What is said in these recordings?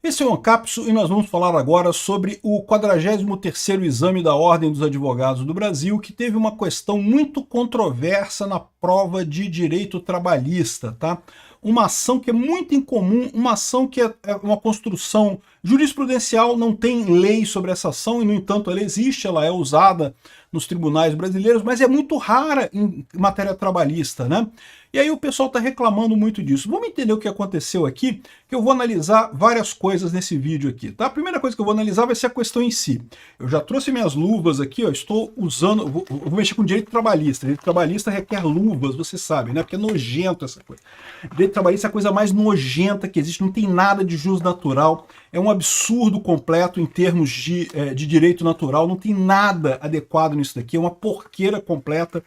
Esse é o Ancapso e nós vamos falar agora sobre o 43º exame da Ordem dos Advogados do Brasil, que teve uma questão muito controversa na prova de direito trabalhista, tá? Uma ação que é muito incomum, uma ação que é uma construção jurisprudencial, não tem lei sobre essa ação e, no entanto, ela existe, ela é usada nos tribunais brasileiros, mas é muito rara em matéria trabalhista, né? E aí o pessoal está reclamando muito disso. Vamos entender o que aconteceu aqui, que eu vou analisar várias coisas nesse vídeo aqui, tá? A primeira coisa que eu vou analisar vai ser a questão em si. Eu já trouxe minhas luvas aqui, ó, estou usando, vou mexer com direito trabalhista. Direito trabalhista requer luvas, você sabe, né? Porque é nojento essa coisa. Direito trabalhista é a coisa mais nojenta que existe, não tem nada de jus natural, é um absurdo completo em termos de direito natural, não tem nada adequado nisso daqui, é uma porqueira completa.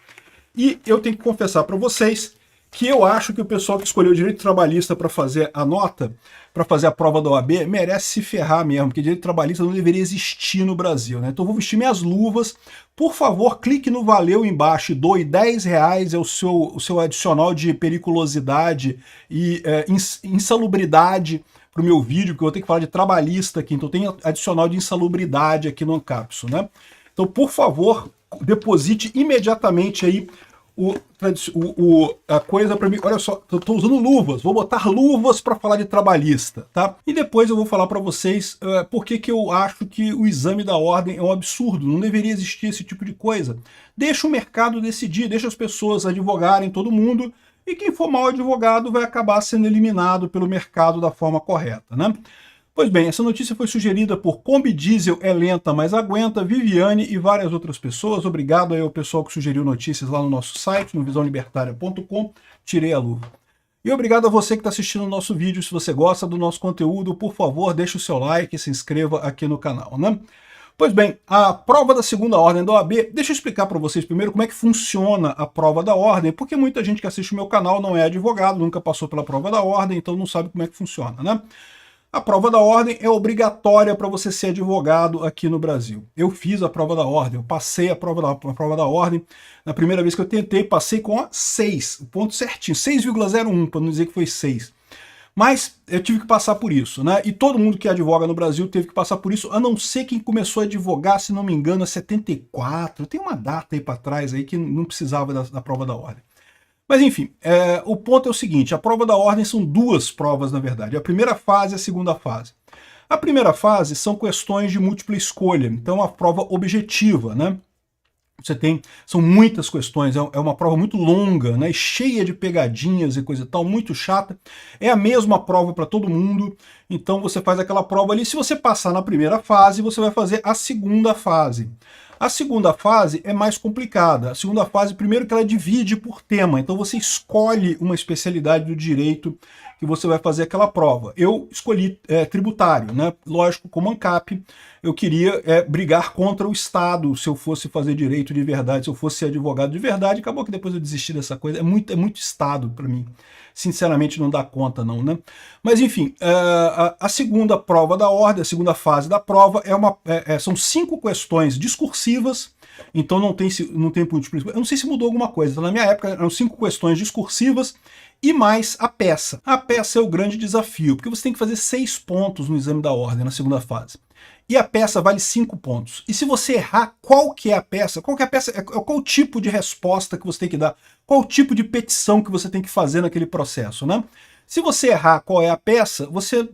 E eu tenho que confessar para vocês que eu acho que o pessoal que escolheu o direito trabalhista para fazer a nota, para fazer a prova da OAB, merece se ferrar mesmo, porque direito trabalhista não deveria existir no Brasil, né? Então eu vou vestir minhas luvas. Por favor, clique no valeu embaixo e doe R$10, é o seu adicional de periculosidade e insalubridade para o meu vídeo, porque eu vou ter que falar de trabalhista aqui, então tem adicional de insalubridade aqui no Ancapso, né? Então, por favor, deposite imediatamente aí a coisa para mim. Olha só, eu estou usando luvas, vou botar luvas para falar de trabalhista, tá? E depois eu vou falar para vocês por que eu acho que o exame da ordem é um absurdo, não deveria existir esse tipo de coisa. Deixa o mercado decidir, deixa as pessoas advogarem todo mundo, e quem for mau advogado vai acabar sendo eliminado pelo mercado da forma correta, né? Pois bem, essa notícia foi sugerida por Kombi Diesel é lenta, mas aguenta, Viviane e várias outras pessoas. Obrigado aí ao pessoal que sugeriu notícias lá no nosso site, no visãolibertaria.com. Tirei a luva. E obrigado a você que está assistindo o nosso vídeo. Se você gosta do nosso conteúdo, por favor, deixe o seu like e se inscreva aqui no canal, né? Pois bem, a prova da segunda ordem da OAB, deixa eu explicar para vocês primeiro como é que funciona a prova da ordem, porque muita gente que assiste o meu canal não é advogado, nunca passou pela prova da ordem, então não sabe como é que funciona, né? A prova da ordem é obrigatória para você ser advogado aqui no Brasil. Eu fiz a prova da ordem, eu passei a prova da ordem. Na primeira vez que eu tentei, passei com a 6, o ponto certinho, 6,01, para não dizer que foi 6. Mas eu tive que passar por isso, né? E todo mundo que advoga no Brasil teve que passar por isso, a não ser quem começou a advogar, se não me engano, a 74. Tem uma data aí para trás aí que não precisava da prova da ordem. Mas enfim, o ponto é o seguinte, a prova da ordem são duas provas, na verdade, a primeira fase e a segunda fase. A primeira fase são questões de múltipla escolha, então é uma prova objetiva, né? São muitas questões, é uma prova muito longa, né, cheia de pegadinhas e coisa e tal, muito chata. É a mesma prova para todo mundo, então você faz aquela prova ali. Se você passar na primeira fase, você vai fazer a segunda fase. A segunda fase é mais complicada. A segunda fase, primeiro que ela divide por tema, então você escolhe uma especialidade do direito que você vai fazer aquela prova. Eu escolhi tributário, né? Lógico, como ANCAP, eu queria brigar contra o Estado se eu fosse fazer direito de verdade, se eu fosse ser advogado de verdade. Acabou que depois eu desisti dessa coisa, é muito Estado para mim. Sinceramente não dá conta não, né? Mas enfim, a segunda prova da ordem, a segunda fase da prova são 5 questões discursivas, então não tem múltipla escolha. Eu não sei se mudou alguma coisa, então, na minha época eram 5 questões discursivas e mais a peça. A peça é o grande desafio, porque você tem que fazer 6 pontos no exame da ordem, na segunda fase. E a peça vale 5 pontos. E se você errar qual que é a peça, qual tipo de resposta que você tem que dar, qual tipo de petição que você tem que fazer naquele processo, né? Se você errar qual é a peça, você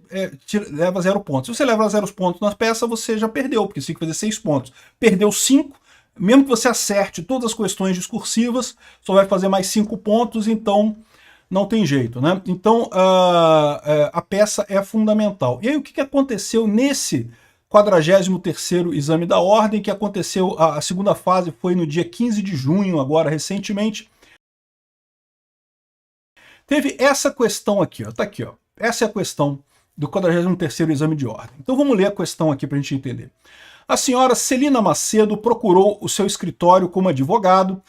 leva 0 pontos. Se você leva 0 pontos na peça, você já perdeu, porque você tem que fazer 6 pontos. Perdeu 5, mesmo que você acerte todas as questões discursivas, só vai fazer mais 5 pontos, então não tem jeito, né? Então a peça é fundamental. E aí o que aconteceu nesse 43º exame da ordem, que aconteceu, a segunda fase foi no dia 15 de junho, agora recentemente. Teve essa questão aqui, ó, tá aqui, ó. Essa é a questão do 43º exame de ordem. Então vamos ler a questão aqui para a gente entender. A senhora Celina Macedo procurou o seu escritório como advogado,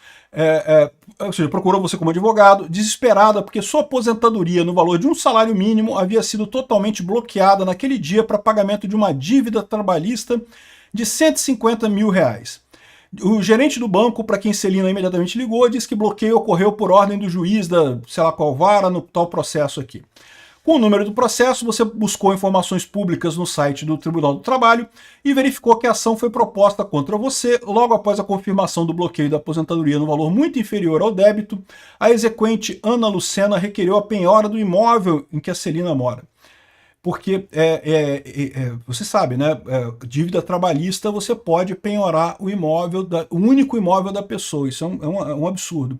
ou seja, procurou você como advogado, desesperada porque sua aposentadoria no valor de um salário mínimo havia sido totalmente bloqueada naquele dia para pagamento de uma dívida trabalhista de R$150 mil. O gerente do banco, para quem Celina imediatamente ligou, disse que bloqueio ocorreu por ordem do juiz da sei lá qual vara no tal processo aqui. Com o número do processo, você buscou informações públicas no site do Tribunal do Trabalho e verificou que a ação foi proposta contra você logo após a confirmação do bloqueio da aposentadoria no valor muito inferior ao débito. A exequente Ana Lucena requereu a penhora do imóvel em que a Celina mora. Porque, você sabe, né? Dívida trabalhista, você pode penhorar o imóvel, o único imóvel da pessoa. Isso é um absurdo.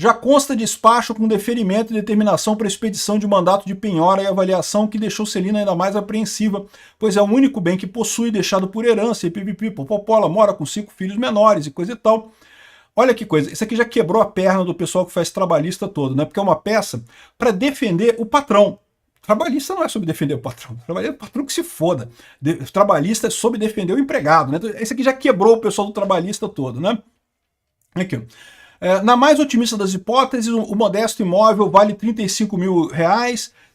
Já consta despacho com deferimento e determinação para expedição de mandato de penhora e avaliação que deixou Celina ainda mais apreensiva, pois é o único bem que possui, deixado por herança, e pipipi, popopola, mora com 5 filhos menores e coisa e tal. Olha que coisa, isso aqui já quebrou a perna do pessoal que faz trabalhista todo, né? Porque é uma peça para defender o patrão. Trabalhista não é sobre defender o patrão. Trabalhista é o patrão que se foda. Trabalhista é sobre defender o empregado, né? Esse aqui já quebrou o pessoal do trabalhista todo, né? Aqui. Na mais otimista das hipóteses, o modesto imóvel vale R$35 mil,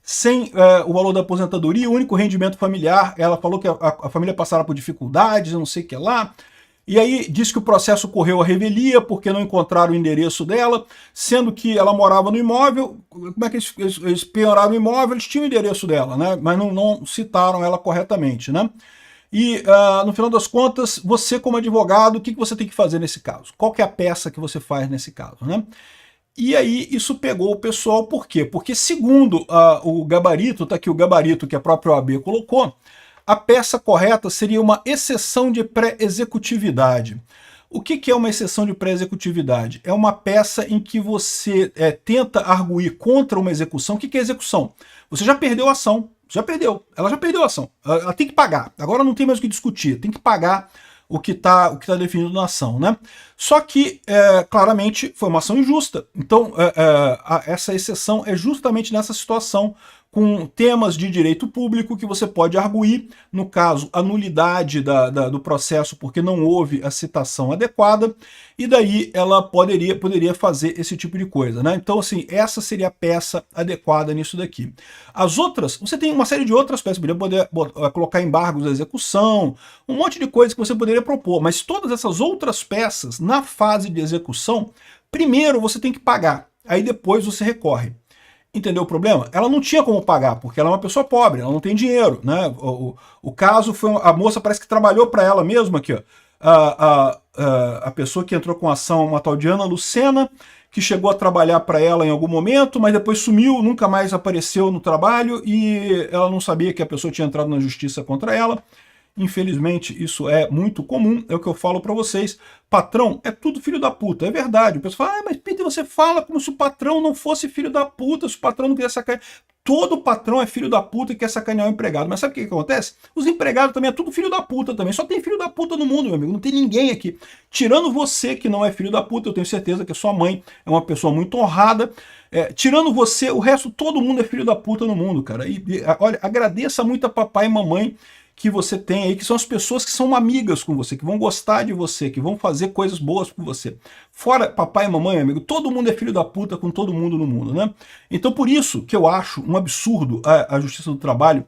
sem o valor da aposentadoria, o único rendimento familiar. Ela falou que a família passará por dificuldades, eu não sei o que lá. E aí diz que o processo correu à revelia porque não encontraram o endereço dela, sendo que ela morava no imóvel. Como é que eles penhoraram o imóvel? Eles tinham o endereço dela, né? Mas não citaram ela corretamente, né? E, no final das contas, você como advogado, o que você tem que fazer nesse caso? Qual que é a peça que você faz nesse caso, né? E aí isso pegou o pessoal, por quê? Porque segundo o gabarito, tá aqui o gabarito que a própria OAB colocou, a peça correta seria uma exceção de pré-executividade. O que é uma exceção de pré-executividade? É uma peça em que você tenta arguir contra uma execução. O que é execução? Você já perdeu a ação, já perdeu, ela já perdeu a ação, ela tem que pagar, agora não tem mais o que discutir, tem que pagar o que tá definido na ação, né? Só que, claramente, foi uma ação injusta, então essa exceção é justamente nessa situação, com temas de direito público que você pode arguir, no caso, a nulidade do processo porque não houve a citação adequada, e daí ela poderia fazer esse tipo de coisa, né? Então, assim, essa seria a peça adequada nisso daqui. As outras, você tem uma série de outras peças, você poderia colocar embargos à execução, um monte de coisas que você poderia propor, mas todas essas outras peças, na fase de execução, primeiro você tem que pagar, aí depois você recorre. Entendeu o problema? Ela não tinha como pagar, porque ela é uma pessoa pobre, ela não tem dinheiro, né? O caso foi, a moça parece que trabalhou para ela mesma aqui, ó. A pessoa que entrou com a ação, uma tal de Ana Lucena, que chegou a trabalhar para ela em algum momento, mas depois sumiu, nunca mais apareceu no trabalho e ela não sabia que a pessoa tinha entrado na justiça contra ela. Infelizmente, isso é muito comum, é o que eu falo para vocês. Patrão é tudo filho da puta, é verdade. O pessoal fala, mas Peter, você fala como se o patrão não fosse filho da puta, se o patrão não quisesse sacanear. Todo patrão é filho da puta e quer sacanear o empregado. Mas sabe o que acontece? Os empregados também é tudo filho da puta também. Só tem filho da puta no mundo, meu amigo. Não tem ninguém aqui. Tirando você que não é filho da puta, eu tenho certeza que a sua mãe é uma pessoa muito honrada. Tirando você, o resto, todo mundo é filho da puta no mundo, cara. Olha, agradeça muito a papai e mamãe que você tem aí, que são as pessoas que são amigas com você, que vão gostar de você, que vão fazer coisas boas por você. Fora papai e mamãe, amigo, todo mundo é filho da puta com todo mundo no mundo, né? Então por isso que eu acho um absurdo a Justiça do Trabalho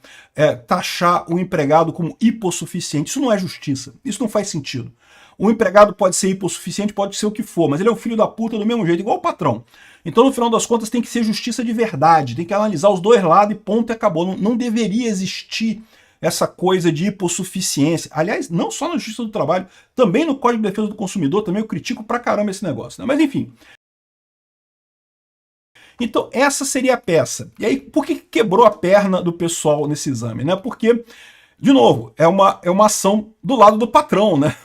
taxar o empregado como hipossuficiente. Isso não é justiça, isso não faz sentido. O empregado pode ser hipossuficiente, pode ser o que for, mas ele é o filho da puta do mesmo jeito, igual o patrão. Então, no final das contas, tem que ser justiça de verdade, tem que analisar os dois lados e ponto, e acabou. Não deveria existir essa coisa de hipossuficiência. Aliás, não só na Justiça do Trabalho, também no Código de Defesa do Consumidor, também eu critico pra caramba esse negócio, né? Mas enfim. Então, essa seria a peça. E aí, por que quebrou a perna do pessoal nesse exame, né? Porque, de novo, é uma ação do lado do patrão, né?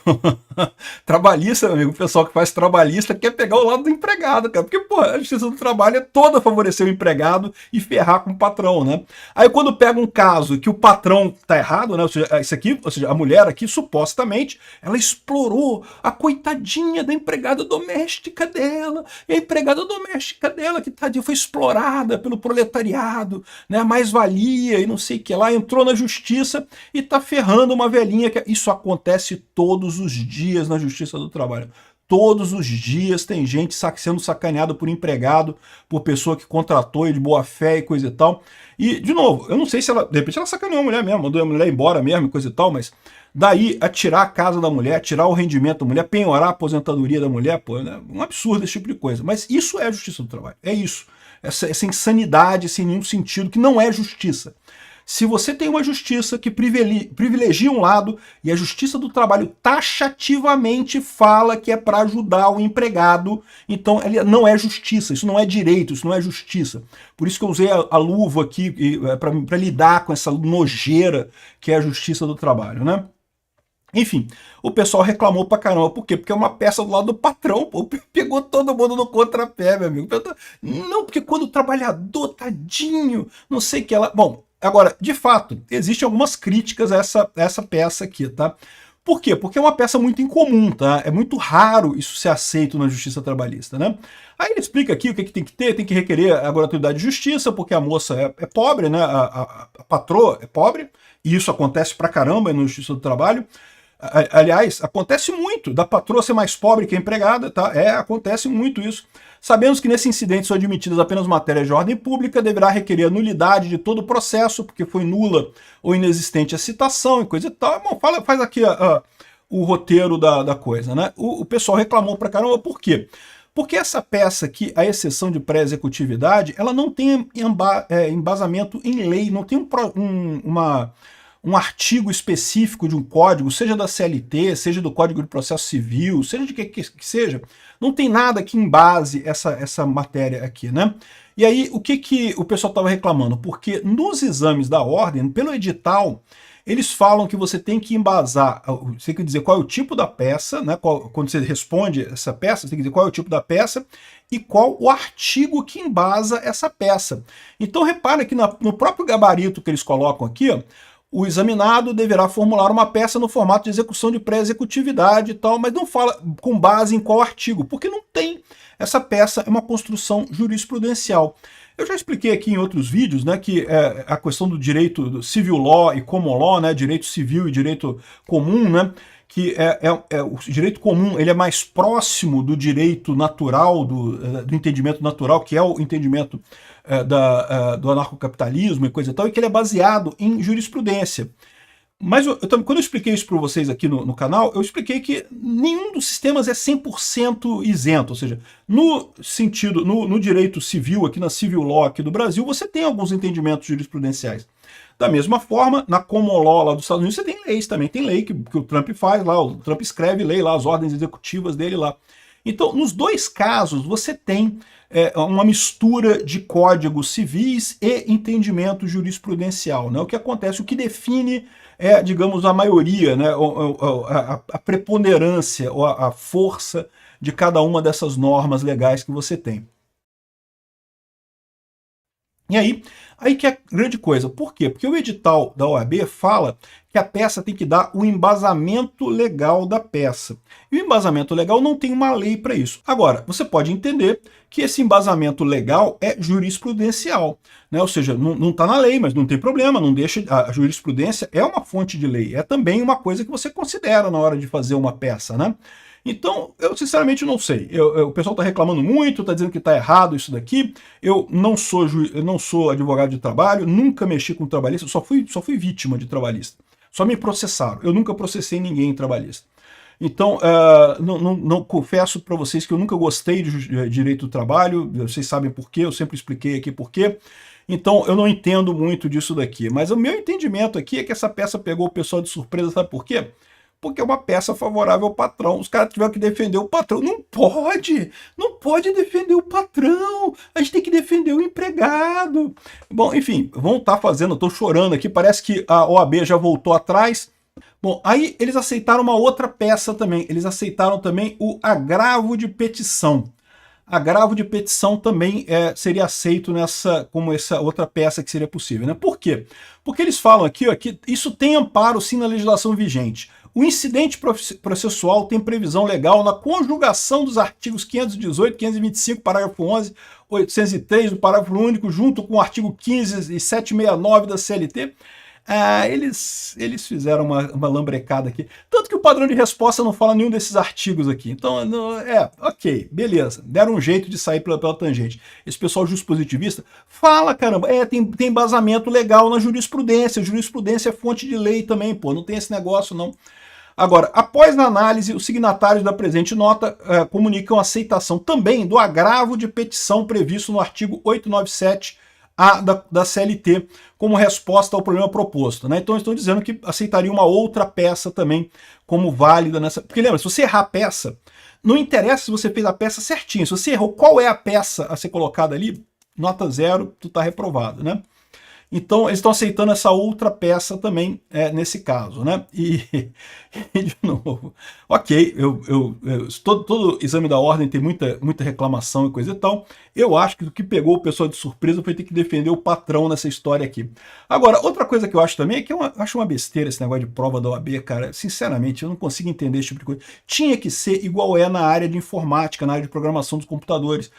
Trabalhista, meu amigo, o pessoal que faz trabalhista quer pegar o lado do empregado, cara. Porque, pô, a Justiça do Trabalho é toda favorecer o empregado e ferrar com o patrão, né? Aí quando pega um caso que o patrão tá errado, né? Ou seja, isso aqui, ou seja, a mulher aqui, supostamente, ela explorou a coitadinha da empregada doméstica dela. E a empregada doméstica dela, que tadinha, foi explorada pelo proletariado, né? A mais-valia e não sei o que lá, entrou na justiça e tá ferrando uma velhinha. Isso acontece todos os dias na Justiça do Trabalho. Todos os dias tem gente sendo sacaneada por empregado, por pessoa que contratou ele de boa fé e coisa e tal. E, de novo, eu não sei se ela, de repente ela sacaneou a mulher mesmo, mandou a mulher embora mesmo e coisa e tal, mas daí a tirar a casa da mulher, tirar o rendimento da mulher, penhorar a aposentadoria da mulher, pô, né? Um absurdo esse tipo de coisa. Mas isso é a Justiça do Trabalho, é isso. essa insanidade sem nenhum sentido, que não é justiça. Se você tem uma justiça que privilegia um lado e a Justiça do Trabalho taxativamente fala que é para ajudar o empregado, então não é justiça, isso não é direito, isso não é justiça. Por isso que eu usei a luva aqui para lidar com essa nojeira que é a Justiça do Trabalho, né? Enfim, o pessoal reclamou pra caramba. Por quê? Porque é uma peça do lado do patrão, pô. Pegou todo mundo no contrapé, meu amigo. Não, porque quando o trabalhador, tadinho, não sei o que ela... Bom, agora, de fato, existem algumas críticas a essa peça aqui, tá? Por quê? Porque é uma peça muito incomum, tá? É muito raro isso ser aceito na justiça trabalhista, né? Aí ele explica aqui o que tem que ter, tem que requerer a gratuidade de justiça, porque a moça é pobre, né? A patroa é pobre, e isso acontece pra caramba na justiça do trabalho. Aliás, acontece muito da patroa ser mais pobre que a empregada, tá? Acontece muito isso. Sabemos que nesse incidente são admitidas apenas matérias de ordem pública, deverá requerer a nulidade de todo o processo, porque foi nula ou inexistente a citação e coisa e tal. Bom, faz aqui o roteiro da coisa, né? O pessoal reclamou pra caramba, por quê? Porque essa peça aqui, a exceção de pré-executividade, ela não tem embasamento em lei, não tem um artigo específico de um código, seja da CLT, seja do Código de Processo Civil, seja de que seja, não tem nada que embase essa matéria aqui, né? E aí, o que o pessoal estava reclamando? Porque nos exames da ordem, pelo edital, eles falam que você tem que embasar, você tem que dizer qual é o tipo da peça, né? Quando você responde essa peça, você tem que dizer qual é o tipo da peça e qual o artigo que embasa essa peça. Então, repara que no próprio gabarito que eles colocam aqui, ó, o examinado deverá formular uma peça no formato de execução de pré-executividade e tal, mas não fala com base em qual artigo, porque não tem. Essa peça é uma construção jurisprudencial. Eu já expliquei aqui em outros vídeos, né, que a questão do direito do civil law e common law, né, direito civil e direito comum, né, que o direito comum ele é mais próximo do direito natural, do entendimento natural, que é o entendimento do anarcocapitalismo e coisa e tal, e que ele é baseado em jurisprudência. Mas quando eu expliquei isso para vocês aqui no canal, eu expliquei que nenhum dos sistemas é 100% isento, ou seja, no direito civil, aqui na civil law aqui do Brasil, você tem alguns entendimentos jurisprudenciais. Da mesma forma, na common law lá dos Estados Unidos, você tem leis também, tem lei que o Trump faz lá, o Trump escreve lei lá, as ordens executivas dele lá. Então, nos dois casos, você tem uma mistura de códigos civis e entendimento jurisprudencial, né? O que acontece, o que define digamos, a maioria, né? A preponderância, ou a força de cada uma dessas normas legais que você tem. E aí que é a grande coisa. Por quê? Porque o edital da OAB fala que a peça tem que dar o embasamento legal da peça. E o embasamento legal não tem uma lei para isso. Agora, você pode entender que esse embasamento legal é jurisprudencial, né? Ou seja, não está na lei, mas não tem problema, não deixa. A jurisprudência é uma fonte de lei, é também uma coisa que você considera na hora de fazer uma peça, né? Então, eu sinceramente não sei. O pessoal está reclamando muito, está dizendo que está errado isso daqui. Eu não sou advogado de trabalho, nunca mexi com trabalhista, só fui vítima de trabalhista. Só me processaram. Eu nunca processei ninguém em trabalhista. Então, não confesso para vocês que eu nunca gostei de direito do trabalho, vocês sabem por quê, eu sempre expliquei aqui por quê. Então, eu não entendo muito disso daqui. Mas o meu entendimento aqui é que essa peça pegou o pessoal de surpresa, sabe por quê? Porque é uma peça favorável ao patrão. Os caras tiveram que defender o patrão. Não pode defender o patrão. A gente tem que defender o empregado. Bom, enfim, vão estar fazendo, eu estou chorando aqui, parece que a OAB já voltou atrás. Bom, aí eles aceitaram uma outra peça também. Eles aceitaram também o agravo de petição. Agravo de petição também seria aceito como essa outra peça que seria possível, né? Por quê? Porque eles falam aqui, ó, que isso tem amparo sim na legislação vigente. O incidente processual tem previsão legal na conjugação dos artigos 518, 525, parágrafo 11, 803 do parágrafo único, junto com o artigo 15 e 769 da CLT. Eles fizeram uma lambrecada aqui. Tanto que o padrão de resposta não fala nenhum desses artigos aqui. Então, ok, beleza. Deram um jeito de sair pela tangente. Esse pessoal juspositivista fala, caramba, tem embasamento legal na jurisprudência. Jurisprudência é fonte de lei também, pô. Não tem esse negócio, não. Agora, após a análise, os signatários da presente nota comunicam aceitação também do agravo de petição previsto no artigo 897-A da CLT, como resposta ao problema proposto, né? Então, estão dizendo que aceitaria uma outra peça também como válida nessa... Porque lembra, se você errar a peça, não interessa se você fez a peça certinho. Se você errou qual é a peça a ser colocada ali, nota 0, tu tá reprovado, né? Então, eles estão aceitando essa outra peça também nesse caso, né? E de novo, ok, todo exame da ordem tem muita reclamação e coisa e tal. Eu acho que o que pegou o pessoal de surpresa foi ter que defender o patrão nessa história aqui. Agora, outra coisa que eu acho também é que eu acho uma besteira esse negócio de prova da OAB, cara. Sinceramente, eu não consigo entender esse tipo de coisa. Tinha que ser igual é na área de informática, na área de programação dos computadores.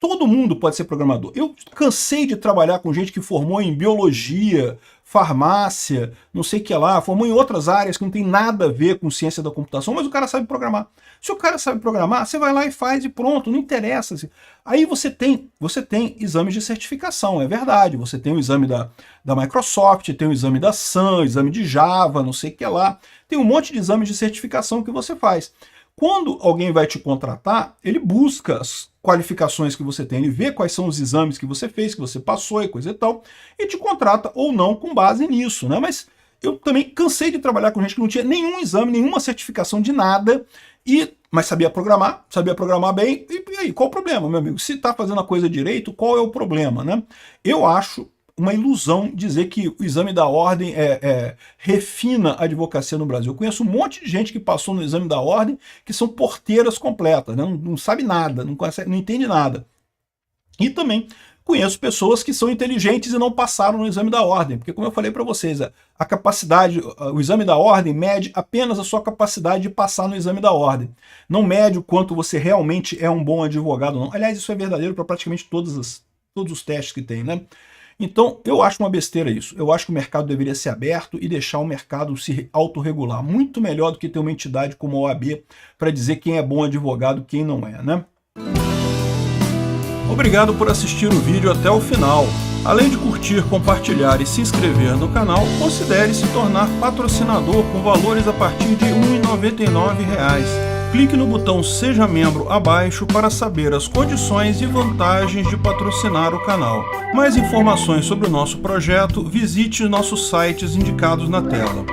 Todo mundo pode ser programador. Eu cansei de trabalhar com gente que formou em biologia, farmácia, não sei o que lá, formou em outras áreas que não tem nada a ver com ciência da computação, mas o cara sabe programar. Se o cara sabe programar, você vai lá e faz e pronto, não interessa. Aí você tem exames de certificação, é verdade. Você tem o exame da Microsoft, tem o exame da Sun, exame de Java, não sei o que lá. Tem um monte de exames de certificação que você faz. Quando alguém vai te contratar, ele busca as qualificações que você tem, ele vê quais são os exames que você fez, que você passou e coisa e tal, e te contrata ou não com base nisso, né? Mas eu também cansei de trabalhar com gente que não tinha nenhum exame, nenhuma certificação de nada, mas sabia programar bem, e aí, qual o problema, meu amigo? Se está fazendo a coisa direito, qual é o problema, né? Eu acho uma ilusão dizer que o exame da ordem refina a advocacia no Brasil. Eu conheço um monte de gente que passou no exame da ordem que são porteiras completas, né? Não sabe nada, não entende nada. E também conheço pessoas que são inteligentes e não passaram no exame da ordem, porque como eu falei para vocês, a capacidade, o exame da ordem mede apenas a sua capacidade de passar no exame da ordem. Não mede o quanto você realmente é um bom advogado, não. Aliás, isso é verdadeiro para praticamente todos os testes que tem, né? Então, eu acho uma besteira isso. Eu acho que o mercado deveria ser aberto e deixar o mercado se autorregular. Muito melhor do que ter uma entidade como a OAB para dizer quem é bom advogado e quem não é, né? Obrigado por assistir o vídeo até o final. Além de curtir, compartilhar e se inscrever no canal, considere se tornar patrocinador com valores a partir de R$ 1,99. Clique no botão Seja Membro abaixo para saber as condições e vantagens de patrocinar o canal. Mais informações sobre o nosso projeto, visite nossos sites indicados na tela.